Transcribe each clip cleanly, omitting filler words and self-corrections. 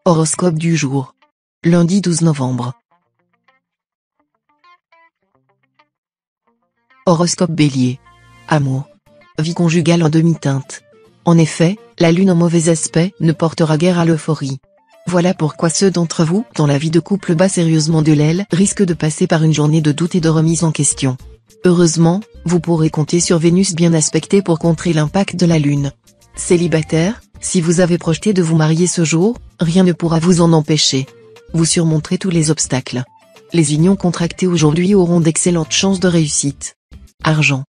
Horoscope du jour. Lundi 12 novembre. Horoscope Bélier. Amour. Vie conjugale en demi-teinte. En effet, la lune en mauvais aspect ne portera guère à l'euphorie. Voilà pourquoi ceux d'entre vous dont la vie de couple bat sérieusement de l'aile risquent de passer par une journée de doute et de remise en question. Heureusement, vous pourrez compter sur Vénus bien aspectée pour contrer l'impact de la lune. Célibataire, si vous avez projeté de vous marier ce jour, rien ne pourra vous en empêcher. Vous surmonterez tous les obstacles. Les unions contractées aujourd'hui auront d'excellentes chances de réussite. Argent.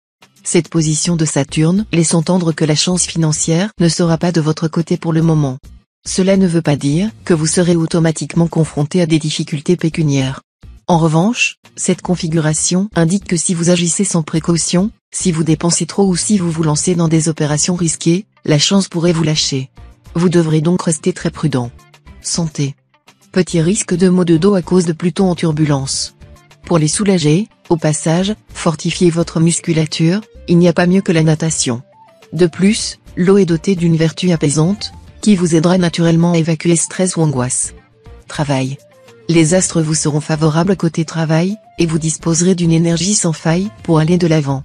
Cette position de Saturne laisse entendre que la chance financière ne sera pas de votre côté pour le moment. Cela ne veut pas dire que vous serez automatiquement confronté à des difficultés pécuniaires. En revanche, cette configuration indique que si vous agissez sans précaution, si vous dépensez trop ou si vous vous lancez dans des opérations risquées, la chance pourrait vous lâcher. Vous devrez donc rester très prudent. Santé. Petit risque de maux de dos à cause de Pluton en turbulence. Pour les soulager, au passage, fortifiez votre musculature, il n'y a pas mieux que la natation. De plus, l'eau est dotée d'une vertu apaisante, qui vous aidera naturellement à évacuer stress ou angoisse. Travail. Les astres vous seront favorables côté travail, et vous disposerez d'une énergie sans faille pour aller de l'avant.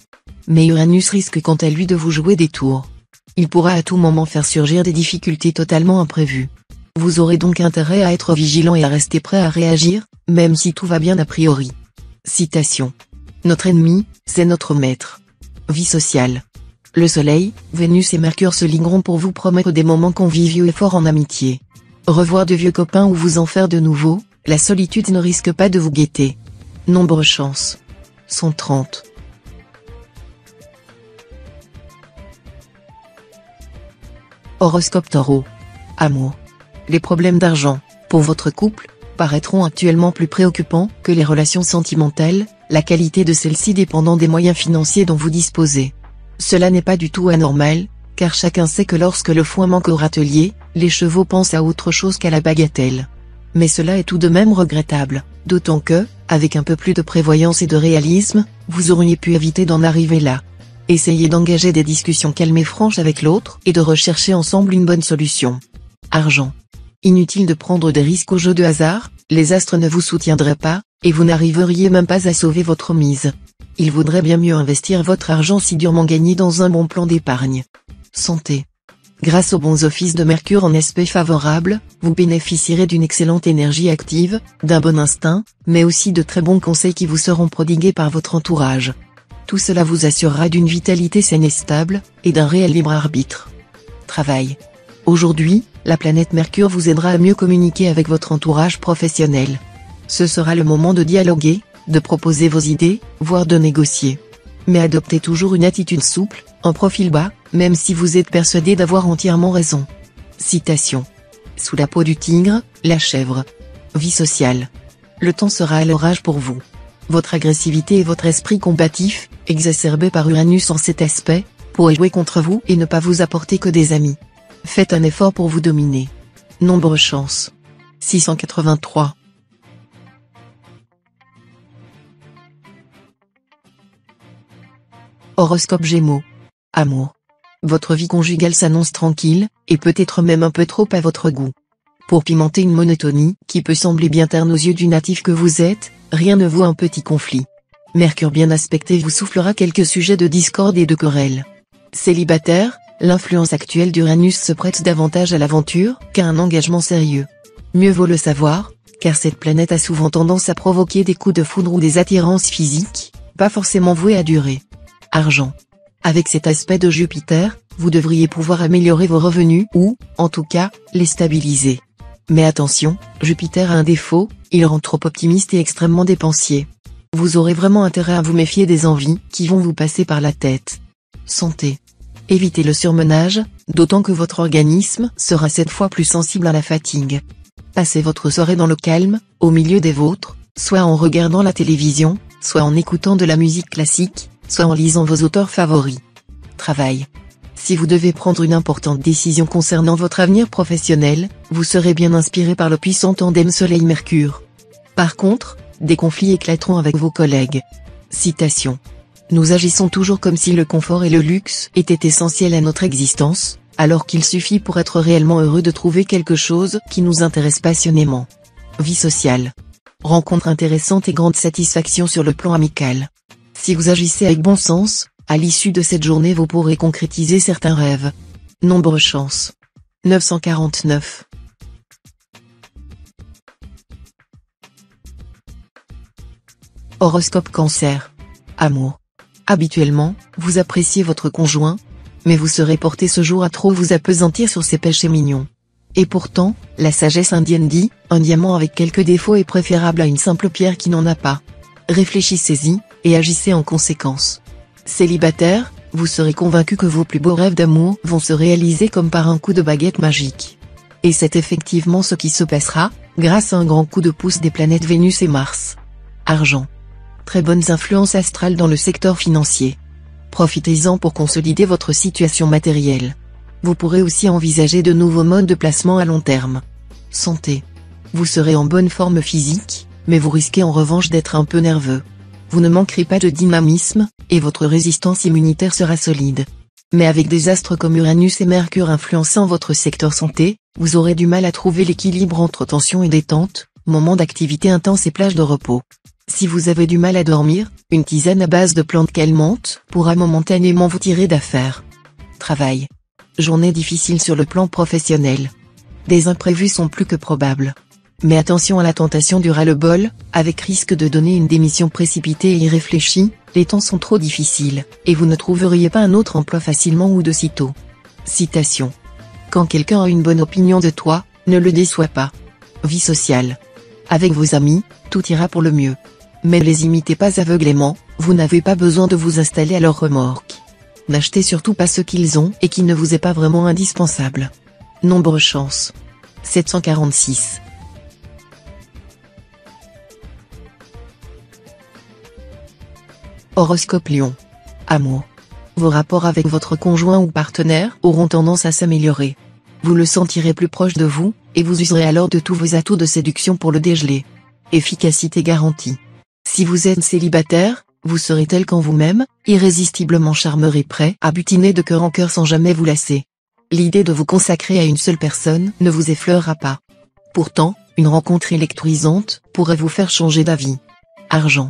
Mais Uranus risque quant à lui de vous jouer des tours. Il pourra à tout moment faire surgir des difficultés totalement imprévues. Vous aurez donc intérêt à être vigilant et à rester prêt à réagir, même si tout va bien a priori. Citation. Notre ennemi, c'est notre maître. Vie sociale. Le Soleil, Vénus et Mercure se ligueront pour vous promettre des moments conviviaux et forts en amitié. Revoir de vieux copains ou vous en faire de nouveaux, la solitude ne risque pas de vous guetter. Nombre chance. 130. Horoscope Taureau. Amour. Les problèmes d'argent, pour votre couple, paraîtront actuellement plus préoccupants que les relations sentimentales, la qualité de celles-ci dépendant des moyens financiers dont vous disposez. Cela n'est pas du tout anormal, car chacun sait que lorsque le foin manque au râtelier, les chevaux pensent à autre chose qu'à la bagatelle. Mais cela est tout de même regrettable, d'autant que, avec un peu plus de prévoyance et de réalisme, vous auriez pu éviter d'en arriver là. Essayez d'engager des discussions calmes et franches avec l'autre et de rechercher ensemble une bonne solution. Argent. Inutile de prendre des risques au jeu de hasard, les astres ne vous soutiendraient pas, et vous n'arriveriez même pas à sauver votre mise. Il vaudrait bien mieux investir votre argent si durement gagné dans un bon plan d'épargne. Santé. Grâce aux bons offices de Mercure en aspect favorable, vous bénéficierez d'une excellente énergie active, d'un bon instinct, mais aussi de très bons conseils qui vous seront prodigués par votre entourage. Tout cela vous assurera d'une vitalité saine et stable, et d'un réel libre arbitre. Travail. Aujourd'hui, la planète Mercure vous aidera à mieux communiquer avec votre entourage professionnel. Ce sera le moment de dialoguer, de proposer vos idées, voire de négocier. Mais adoptez toujours une attitude souple, un profil bas, même si vous êtes persuadé d'avoir entièrement raison. Citation. Sous la peau du tigre, la chèvre. Vie sociale. Le temps sera à l'orage pour vous. Votre agressivité et votre esprit combatif, exacerbés par Uranus en cet aspect, pourraient jouer contre vous et ne pas vous apporter que des amis. Faites un effort pour vous dominer. Nombre chance. 683. Horoscope Gémeaux. Amour. Votre vie conjugale s'annonce tranquille, et peut-être même un peu trop à votre goût. Pour pimenter une monotonie qui peut sembler bien terne aux yeux du natif que vous êtes, rien ne vaut un petit conflit. Mercure bien aspecté vous soufflera quelques sujets de discorde et de querelle. Célibataire, l'influence actuelle d'Uranus se prête davantage à l'aventure qu'à un engagement sérieux. Mieux vaut le savoir, car cette planète a souvent tendance à provoquer des coups de foudre ou des attirances physiques, pas forcément vouées à durer. Argent. Avec cet aspect de Jupiter, vous devriez pouvoir améliorer vos revenus ou, en tout cas, les stabiliser. Mais attention, Jupiter a un défaut, il rend trop optimiste et extrêmement dépensier. Vous aurez vraiment intérêt à vous méfier des envies qui vont vous passer par la tête. Santé. Évitez le surmenage, d'autant que votre organisme sera cette fois plus sensible à la fatigue. Passez votre soirée dans le calme, au milieu des vôtres, soit en regardant la télévision, soit en écoutant de la musique classique, soit en lisant vos auteurs favoris. Travail. Si vous devez prendre une importante décision concernant votre avenir professionnel, vous serez bien inspiré par le puissant tandem Soleil-Mercure. Par contre, des conflits éclateront avec vos collègues. Citation. Nous agissons toujours comme si le confort et le luxe étaient essentiels à notre existence, alors qu'il suffit pour être réellement heureux de trouver quelque chose qui nous intéresse passionnément. Vie sociale. Rencontre intéressante et grande satisfaction sur le plan amical. Si vous agissez avec bon sens, à l'issue de cette journée vous pourrez concrétiser certains rêves. Nombre chance. 949. Horoscope Cancer. Amour. Habituellement, vous appréciez votre conjoint, mais vous serez porté ce jour à trop vous appesantir sur ses péchés mignons. Et pourtant, la sagesse indienne dit, un diamant avec quelques défauts est préférable à une simple pierre qui n'en a pas. Réfléchissez-y, et agissez en conséquence. Célibataire, vous serez convaincu que vos plus beaux rêves d'amour vont se réaliser comme par un coup de baguette magique. Et c'est effectivement ce qui se passera, grâce à un grand coup de pouce des planètes Vénus et Mars. Argent. Très bonnes influences astrales dans le secteur financier. Profitez-en pour consolider votre situation matérielle. Vous pourrez aussi envisager de nouveaux modes de placement à long terme. Santé. Vous serez en bonne forme physique, mais vous risquez en revanche d'être un peu nerveux. Vous ne manquerez pas de dynamisme, et votre résistance immunitaire sera solide. Mais avec des astres comme Uranus et Mercure influençant votre secteur santé, vous aurez du mal à trouver l'équilibre entre tension et détente, moments d'activité intense et plage de repos. Si vous avez du mal à dormir, une tisane à base de plantes calmantes pourra momentanément vous tirer d'affaire. Travail. Journée difficile sur le plan professionnel. Des imprévus sont plus que probables. Mais attention à la tentation du ras-le-bol, avec risque de donner une démission précipitée et irréfléchie, les temps sont trop difficiles, et vous ne trouveriez pas un autre emploi facilement ou de sitôt. Citation. Quand quelqu'un a une bonne opinion de toi, ne le déçois pas. Vie sociale. Avec vos amis, tout ira pour le mieux. Mais ne les imitez pas aveuglément, vous n'avez pas besoin de vous installer à leur remorque. N'achetez surtout pas ce qu'ils ont et qui ne vous est pas vraiment indispensable. Nombre chance. 746. Horoscope Lion. Amour. Vos rapports avec votre conjoint ou partenaire auront tendance à s'améliorer. Vous le sentirez plus proche de vous, et vous userez alors de tous vos atouts de séduction pour le dégeler. Efficacité garantie. Si vous êtes célibataire, vous serez tel qu'en vous-même, irrésistiblement charmeur et prêt à butiner de cœur en cœur sans jamais vous lasser. L'idée de vous consacrer à une seule personne ne vous effleurera pas. Pourtant, une rencontre électrisante pourrait vous faire changer d'avis. Argent.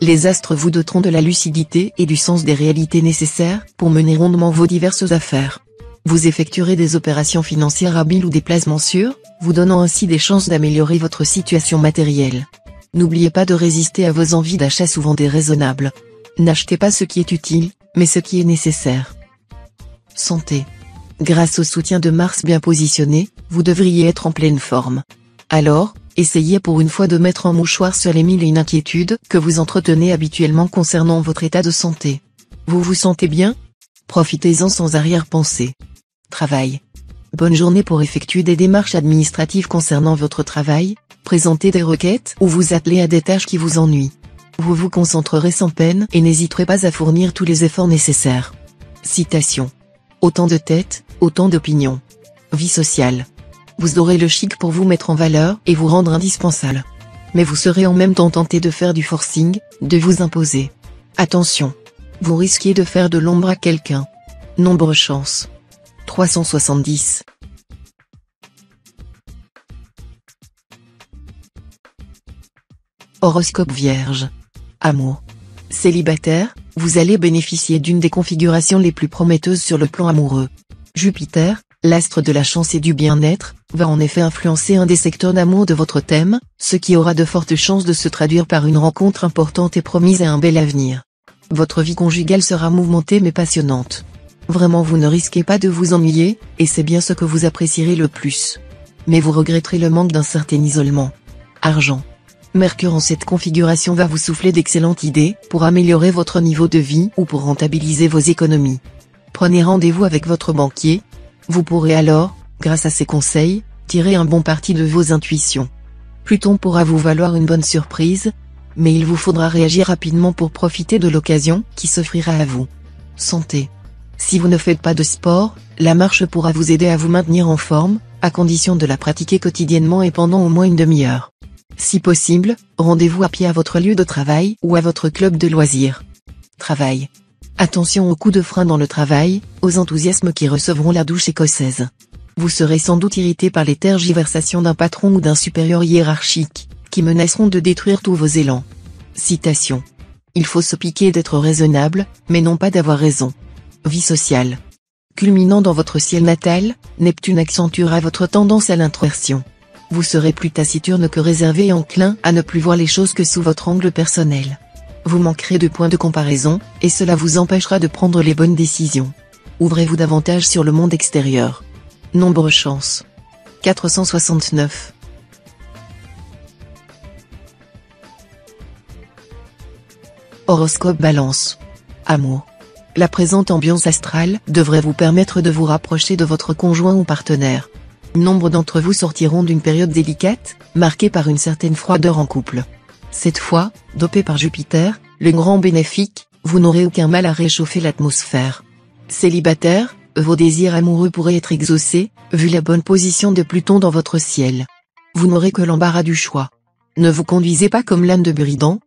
Les astres vous doteront de la lucidité et du sens des réalités nécessaires pour mener rondement vos diverses affaires. Vous effectuerez des opérations financières habiles ou des placements sûrs, vous donnant ainsi des chances d'améliorer votre situation matérielle. N'oubliez pas de résister à vos envies d'achat souvent déraisonnables. N'achetez pas ce qui est utile, mais ce qui est nécessaire. Santé. Grâce au soutien de Mars bien positionné, vous devriez être en pleine forme. Alors, essayez pour une fois de mettre un mouchoir sur les mille et une inquiétudes que vous entretenez habituellement concernant votre état de santé. Vous vous sentez bien? Profitez-en sans arrière-pensée. Travail. Bonne journée pour effectuer des démarches administratives concernant votre travail, présenter des requêtes ou vous atteler à des tâches qui vous ennuient. Vous vous concentrerez sans peine et n'hésiterez pas à fournir tous les efforts nécessaires. Citation. Autant de têtes, autant d'opinions. Vie sociale. Vous aurez le chic pour vous mettre en valeur et vous rendre indispensable. Mais vous serez en même temps tenté de faire du forcing, de vous imposer. Attention. Vous risquez de faire de l'ombre à quelqu'un. Nombre chance. 370. Horoscope Vierge. Amour. Célibataire, vous allez bénéficier d'une des configurations les plus prometteuses sur le plan amoureux. Jupiter, l'astre de la chance et du bien-être, va en effet influencer un des secteurs d'amour de votre thème, ce qui aura de fortes chances de se traduire par une rencontre importante et promise à un bel avenir. Votre vie conjugale sera mouvementée mais passionnante. Vraiment vous ne risquez pas de vous ennuyer, et c'est bien ce que vous apprécierez le plus. Mais vous regretterez le manque d'un certain isolement. Argent. Mercure en cette configuration va vous souffler d'excellentes idées pour améliorer votre niveau de vie ou pour rentabiliser vos économies. Prenez rendez-vous avec votre banquier. Vous pourrez alors, grâce à ses conseils, tirer un bon parti de vos intuitions. Pluton pourra vous valoir une bonne surprise, mais il vous faudra réagir rapidement pour profiter de l'occasion qui s'offrira à vous. Santé. Si vous ne faites pas de sport, la marche pourra vous aider à vous maintenir en forme, à condition de la pratiquer quotidiennement et pendant au moins une demi-heure. Si possible, rendez-vous à pied à votre lieu de travail ou à votre club de loisirs. Travail. Attention aux coups de frein dans le travail, aux enthousiasmes qui recevront la douche écossaise. Vous serez sans doute irrité par les tergiversations d'un patron ou d'un supérieur hiérarchique, qui menaceront de détruire tous vos élans. Citation. Il faut se piquer d'être raisonnable, mais non pas d'avoir raison. Vie sociale. Culminant dans votre ciel natal, Neptune accentuera votre tendance à l'introversion. Vous serez plus taciturne que réservé et enclin à ne plus voir les choses que sous votre angle personnel. Vous manquerez de points de comparaison, et cela vous empêchera de prendre les bonnes décisions. Ouvrez-vous davantage sur le monde extérieur. Nombre chance. 469. Horoscope Balance. Amour. La présente ambiance astrale devrait vous permettre de vous rapprocher de votre conjoint ou partenaire. Nombre d'entre vous sortiront d'une période délicate, marquée par une certaine froideur en couple. Cette fois, dopé par Jupiter, le grand bénéfique, vous n'aurez aucun mal à réchauffer l'atmosphère. Célibataire, vos désirs amoureux pourraient être exaucés, vu la bonne position de Pluton dans votre ciel. Vous n'aurez que l'embarras du choix. Ne vous conduisez pas comme l'âne de Buridan.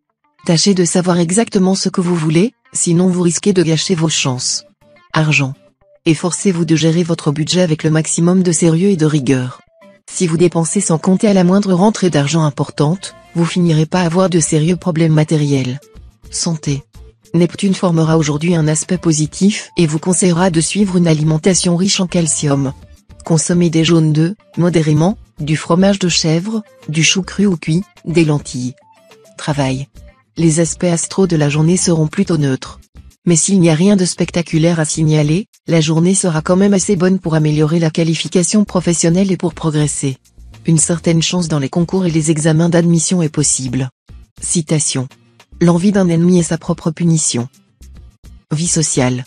Tâchez de savoir exactement ce que vous voulez, sinon vous risquez de gâcher vos chances. Argent. Efforcez-vous de gérer votre budget avec le maximum de sérieux et de rigueur. Si vous dépensez sans compter à la moindre rentrée d'argent importante, vous finirez par avoir de sérieux problèmes matériels. Santé. Neptune formera aujourd'hui un aspect positif et vous conseillera de suivre une alimentation riche en calcium. Consommez des jaunes d'œufs, modérément, du fromage de chèvre, du chou cru ou cuit, des lentilles. Travail. Les aspects astraux de la journée seront plutôt neutres. Mais s'il n'y a rien de spectaculaire à signaler, la journée sera quand même assez bonne pour améliorer la qualification professionnelle et pour progresser. Une certaine chance dans les concours et les examens d'admission est possible. Citation. L'envie d'un ennemi est sa propre punition. Vie sociale.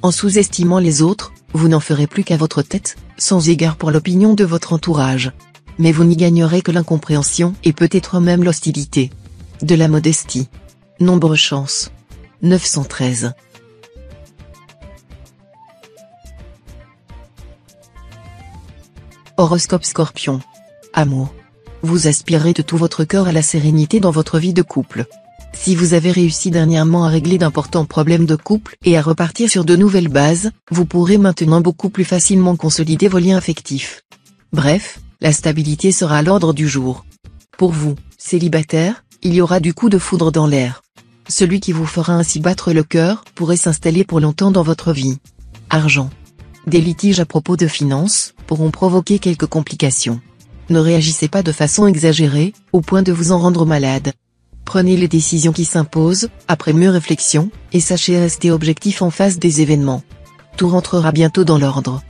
En sous-estimant les autres, vous n'en ferez plus qu'à votre tête, sans égard pour l'opinion de votre entourage. Mais vous n'y gagnerez que l'incompréhension et peut-être même l'hostilité. De la modestie. Nombre chance. 913. Horoscope Scorpion. Amour. Vous aspirez de tout votre cœur à la sérénité dans votre vie de couple. Si vous avez réussi dernièrement à régler d'importants problèmes de couple et à repartir sur de nouvelles bases, vous pourrez maintenant beaucoup plus facilement consolider vos liens affectifs. Bref, la stabilité sera à l'ordre du jour. Pour vous, célibataire, il y aura du coup de foudre dans l'air. Celui qui vous fera ainsi battre le cœur pourrait s'installer pour longtemps dans votre vie. Argent. Des litiges à propos de finances pourront provoquer quelques complications. Ne réagissez pas de façon exagérée, au point de vous en rendre malade. Prenez les décisions qui s'imposent, après mûre réflexion, et sachez rester objectif en face des événements. Tout rentrera bientôt dans l'ordre.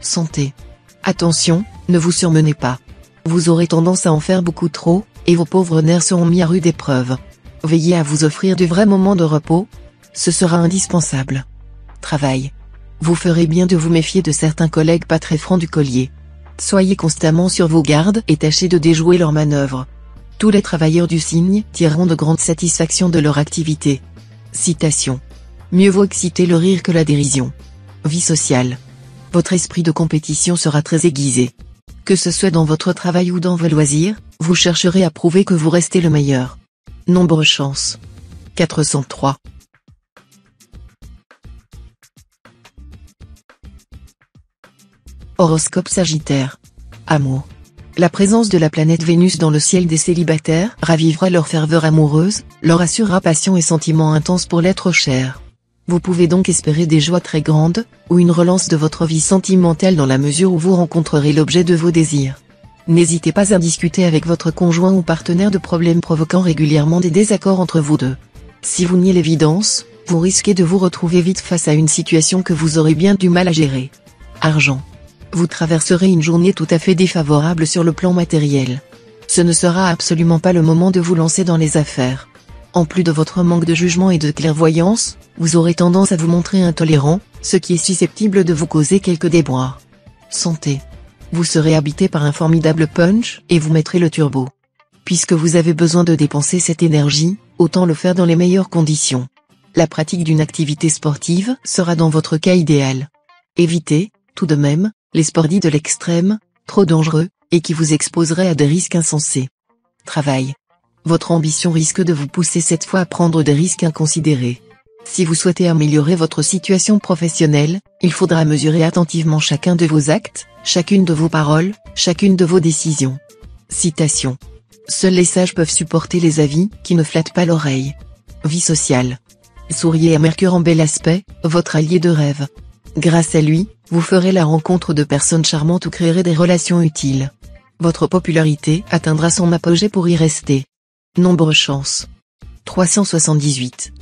Santé. Attention, ne vous surmenez pas. Vous aurez tendance à en faire beaucoup trop, et vos pauvres nerfs seront mis à rude épreuve. Veillez à vous offrir de vrais moments de repos. Ce sera indispensable. Travail. Vous ferez bien de vous méfier de certains collègues pas très francs du collier. Soyez constamment sur vos gardes et tâchez de déjouer leurs manœuvres. Tous les travailleurs du signe tireront de grandes satisfactions de leur activité. Citation. Mieux vaut exciter le rire que la dérision. Vie sociale. Votre esprit de compétition sera très aiguisé. Que ce soit dans votre travail ou dans vos loisirs, vous chercherez à prouver que vous restez le meilleur. Nombre chance. 403. Horoscope Sagittaire. Amour. La présence de la planète Vénus dans le ciel des célibataires ravivera leur ferveur amoureuse, leur assurera passion et sentiments intenses pour l'être cher. Vous pouvez donc espérer des joies très grandes, ou une relance de votre vie sentimentale dans la mesure où vous rencontrerez l'objet de vos désirs. N'hésitez pas à discuter avec votre conjoint ou partenaire de problèmes provoquant régulièrement des désaccords entre vous deux. Si vous niez l'évidence, vous risquez de vous retrouver vite face à une situation que vous aurez bien du mal à gérer. Argent. Vous traverserez une journée tout à fait défavorable sur le plan matériel. Ce ne sera absolument pas le moment de vous lancer dans les affaires. En plus de votre manque de jugement et de clairvoyance, vous aurez tendance à vous montrer intolérant, ce qui est susceptible de vous causer quelques déboires. Santé. Vous serez habité par un formidable punch et vous mettrez le turbo. Puisque vous avez besoin de dépenser cette énergie, autant le faire dans les meilleures conditions. La pratique d'une activité sportive sera dans votre cas idéal. Évitez, tout de même, les sports dits de l'extrême, trop dangereux, et qui vous exposeraient à des risques insensés. Travail. Votre ambition risque de vous pousser cette fois à prendre des risques inconsidérés. Si vous souhaitez améliorer votre situation professionnelle, il faudra mesurer attentivement chacun de vos actes, chacune de vos paroles, chacune de vos décisions. Citation. Seuls les sages peuvent supporter les avis qui ne flattent pas l'oreille. Vie sociale. Souriez à Mercure en bel aspect, votre allié de rêve. Grâce à lui, vous ferez la rencontre de personnes charmantes ou créerez des relations utiles. Votre popularité atteindra son apogée pour y rester. Nombre chance. 378.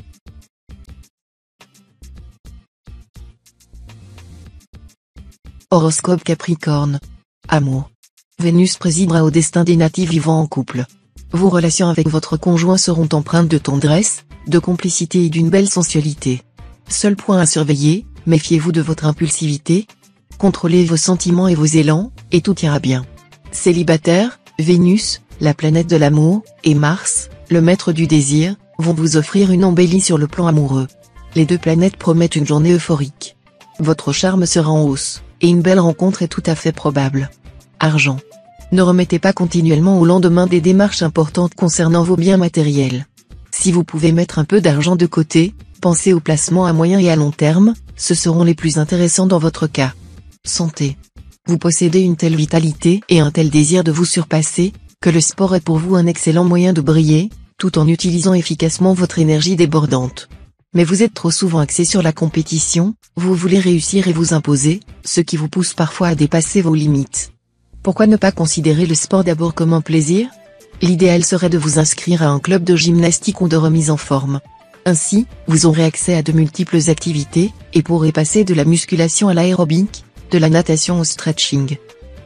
Horoscope Capricorne. Amour. Vénus présidera au destin des natifs vivant en couple. Vos relations avec votre conjoint seront empreintes de tendresse, de complicité et d'une belle sensualité. Seul point à surveiller, méfiez-vous de votre impulsivité. Contrôlez vos sentiments et vos élans, et tout ira bien. Célibataire, Vénus, la planète de l'amour, et Mars, le maître du désir, vont vous offrir une embellie sur le plan amoureux. Les deux planètes promettent une journée euphorique. Votre charme sera en hausse, et une belle rencontre est tout à fait probable. Argent. Ne remettez pas continuellement au lendemain des démarches importantes concernant vos biens matériels. Si vous pouvez mettre un peu d'argent de côté, pensez aux placements à moyen et à long terme, ce seront les plus intéressants dans votre cas. Santé. Vous possédez une telle vitalité et un tel désir de vous surpasser, que le sport est pour vous un excellent moyen de briller, tout en utilisant efficacement votre énergie débordante. Mais vous êtes trop souvent axé sur la compétition, vous voulez réussir et vous imposer, ce qui vous pousse parfois à dépasser vos limites. Pourquoi ne pas considérer le sport d'abord comme un plaisir ? L'idéal serait de vous inscrire à un club de gymnastique ou de remise en forme. Ainsi, vous aurez accès à de multiples activités, et pourrez passer de la musculation à l'aérobic, de la natation au stretching.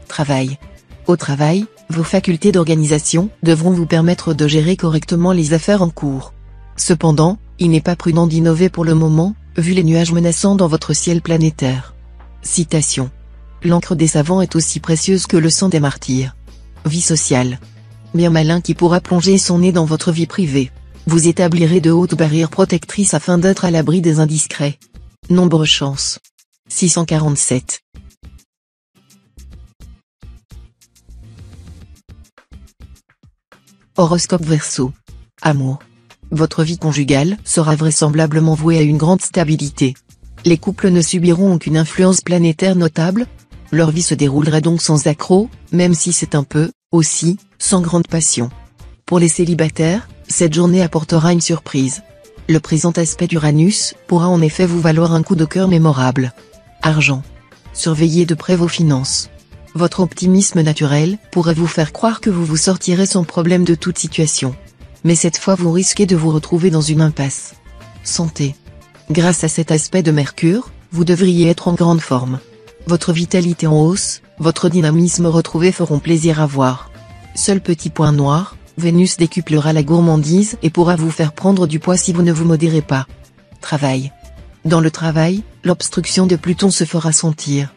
Travail. Au travail, vos facultés d'organisation devront vous permettre de gérer correctement les affaires en cours. Cependant, il n'est pas prudent d'innover pour le moment, vu les nuages menaçants dans votre ciel planétaire. Citation. L'encre des savants est aussi précieuse que le sang des martyrs. Vie sociale. Bien malin qui pourra plonger son nez dans votre vie privée. Vous établirez de hautes barrières protectrices afin d'être à l'abri des indiscrets. Nombre chance. 647. Horoscope Verseau. Amour. Votre vie conjugale sera vraisemblablement vouée à une grande stabilité. Les couples ne subiront aucune influence planétaire notable. Leur vie se déroulera donc sans accroc, même si c'est un peu, aussi, sans grande passion. Pour les célibataires, cette journée apportera une surprise. Le présent aspect d'Uranus pourra en effet vous valoir un coup de cœur mémorable. Argent. Surveillez de près vos finances. Votre optimisme naturel pourrait vous faire croire que vous vous sortirez sans problème de toute situation. Mais cette fois vous risquez de vous retrouver dans une impasse. Santé. Grâce à cet aspect de Mercure, vous devriez être en grande forme. Votre vitalité en hausse, votre dynamisme retrouvé feront plaisir à voir. Seul petit point noir, Vénus décuplera la gourmandise et pourra vous faire prendre du poids si vous ne vous modérez pas. Travail. Dans le travail, l'obstruction de Pluton se fera sentir.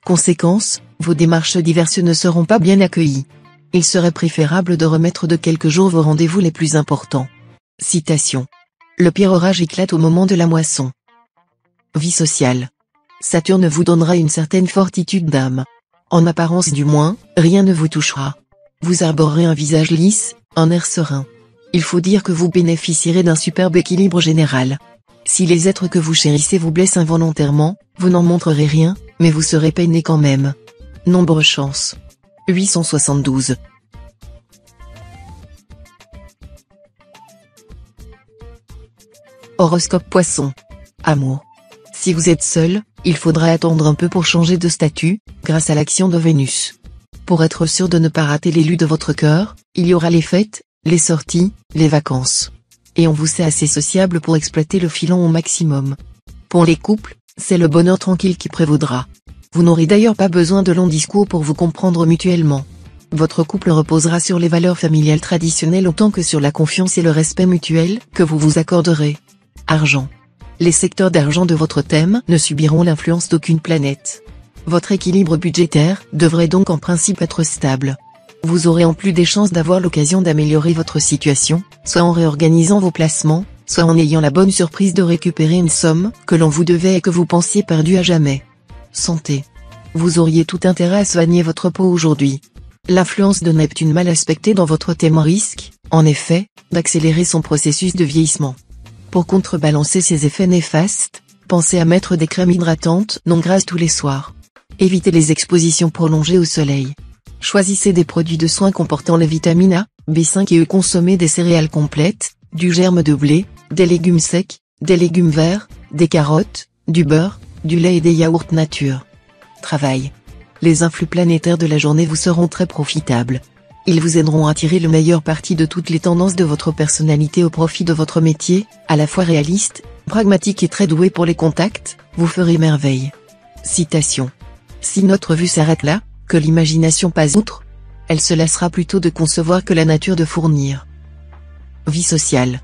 Conséquence, vos démarches diverses ne seront pas bien accueillies. Il serait préférable de remettre de quelques jours vos rendez-vous les plus importants. Citation. Le pire orage éclate au moment de la moisson. Vie sociale. Saturne vous donnera une certaine fortitude d'âme. En apparence du moins, rien ne vous touchera. Vous arborerez un visage lisse, un air serein. Il faut dire que vous bénéficierez d'un superbe équilibre général. Si les êtres que vous chérissez vous blessent involontairement, vous n'en montrerez rien, mais vous serez peiné quand même. Nombre chance. 872. Horoscope Poisson. Amour. Si vous êtes seul, il faudra attendre un peu pour changer de statut, grâce à l'action de Vénus. Pour être sûr de ne pas rater l'élu de votre cœur, il y aura les fêtes, les sorties, les vacances. Et on vous sait assez sociable pour exploiter le filon au maximum. Pour les couples, c'est le bonheur tranquille qui prévaudra. Vous n'aurez d'ailleurs pas besoin de longs discours pour vous comprendre mutuellement. Votre couple reposera sur les valeurs familiales traditionnelles autant que sur la confiance et le respect mutuel que vous vous accorderez. Argent. Les secteurs d'argent de votre thème ne subiront l'influence d'aucune planète. Votre équilibre budgétaire devrait donc en principe être stable. Vous aurez en plus des chances d'avoir l'occasion d'améliorer votre situation, soit en réorganisant vos placements, soit en ayant la bonne surprise de récupérer une somme que l'on vous devait et que vous pensiez perdue à jamais. Santé. Vous auriez tout intérêt à soigner votre peau aujourd'hui. L'influence de Neptune mal aspectée dans votre thème risque, en effet, d'accélérer son processus de vieillissement. Pour contrebalancer ces effets néfastes, pensez à mettre des crèmes hydratantes non grasses tous les soirs. Évitez les expositions prolongées au soleil. Choisissez des produits de soins comportant les vitamines A, B5 et E. Consommez des céréales complètes, du germe de blé, des légumes secs, des légumes verts, des carottes, du beurre, du lait et des yaourts nature. Travail. Les influx planétaires de la journée vous seront très profitables. Ils vous aideront à tirer le meilleur parti de toutes les tendances de votre personnalité au profit de votre métier, à la fois réaliste, pragmatique et très doué pour les contacts, vous ferez merveille. Citation. Si notre vue s'arrête là, que l'imagination passe outre, elle se lassera plutôt de concevoir que la nature de fournir. Vie sociale.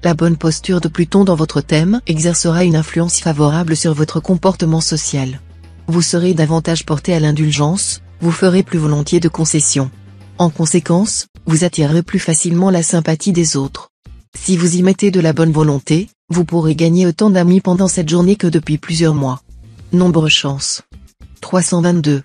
La bonne posture de Pluton dans votre thème exercera une influence favorable sur votre comportement social. Vous serez davantage porté à l'indulgence, vous ferez plus volontiers de concessions. En conséquence, vous attirerez plus facilement la sympathie des autres. Si vous y mettez de la bonne volonté, vous pourrez gagner autant d'amis pendant cette journée que depuis plusieurs mois. Nombre chance. 322.